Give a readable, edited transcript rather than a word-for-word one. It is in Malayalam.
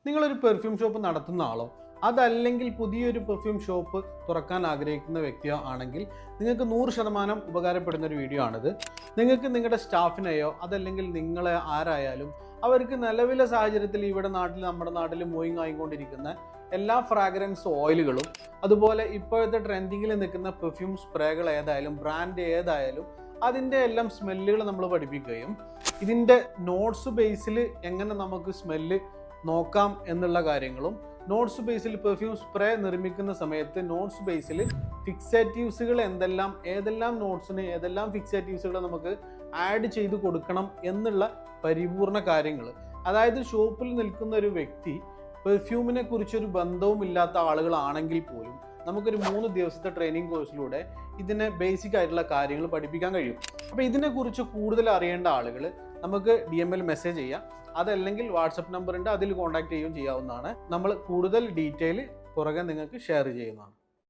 നിങ്ങളൊരു പെർഫ്യൂം ഷോപ്പ് നടത്തുന്ന ആളോ അതല്ലെങ്കിൽ പുതിയൊരു പെർഫ്യൂം ഷോപ്പ് തുറക്കാൻ ആഗ്രഹിക്കുന്ന വ്യക്തിയോ ആണെങ്കിൽ നിങ്ങൾക്ക് 100% ഉപകാരപ്പെടുന്ന ഒരു വീഡിയോ ആണിത്. നിങ്ങൾക്ക് നിങ്ങളുടെ സ്റ്റാഫിനെയോ അതല്ലെങ്കിൽ നിങ്ങളെ ആരായാലും അവർക്ക് നിലവിലെ സാഹചര്യത്തിൽ നമ്മുടെ നാട്ടിൽ മൂവിങ് ആയിക്കൊണ്ടിരിക്കുന്ന എല്ലാ ഫ്രാഗ്രൻസ് ഓയിലുകളും അതുപോലെ ഇപ്പോഴത്തെ ട്രെൻഡിങ്ങിൽ നിൽക്കുന്ന പെർഫ്യൂം സ്പ്രേകൾ ഏതായാലും ബ്രാൻഡ് ഏതായാലും അതിൻ്റെ എല്ലാം സ്മെല്ലുകൾ നമ്മൾ പഠിപ്പിക്കുകയും ഇതിൻ്റെ നോട്ട്സ് ബേസിൽ എങ്ങനെ നമുക്ക് സ്മെല്ല് നോക്കാം എന്നുള്ള കാര്യങ്ങളും നോട്ട്സ് ബേസിൽ പെർഫ്യൂം സ്പ്രേ നിർമ്മിക്കുന്ന സമയത്ത് നോട്ട്സ് ബേസിൽ ഫിക്സേറ്റീവ്സുകൾ ഏതെല്ലാം നോട്ട്സിന് ഏതെല്ലാം ഫിക്സേറ്റീവ്സുകൾ നമുക്ക് ആഡ് ചെയ്ത് കൊടുക്കണം എന്നുള്ള പരിപൂർണ കാര്യങ്ങൾ. അതായത് ഷോപ്പിൽ നിൽക്കുന്ന ഒരു വ്യക്തി പെർഫ്യൂമിനെ കുറിച്ചൊരു ബന്ധവും ഇല്ലാത്ത ആളുകളാണെങ്കിൽ പോലും നമുക്കൊരു 3 ദിവസത്തെ ട്രെയിനിങ് കോഴ്സിലൂടെ ഇതിനെ ബേസിക് ആയിട്ടുള്ള കാര്യങ്ങൾ പഠിപ്പിക്കാൻ കഴിയും. അപ്പോൾ ഇതിനെക്കുറിച്ച് കൂടുതൽ അറിയേണ്ട ആളുകൾ നമുക്ക് DM-ൽ മെസ്സേജ് ചെയ്യാം, അതല്ലെങ്കിൽ വാട്സപ്പ് നമ്പർ ഉണ്ട്, അതിൽ കോൺടാക്ട് ചെയ്യുകയും ചെയ്യാവുന്നതാണ്. നമ്മൾ കൂടുതൽ ഡീറ്റെയിൽ പുറകെ നിങ്ങൾക്ക് ഷെയർ ചെയ്യുന്നതാണ്.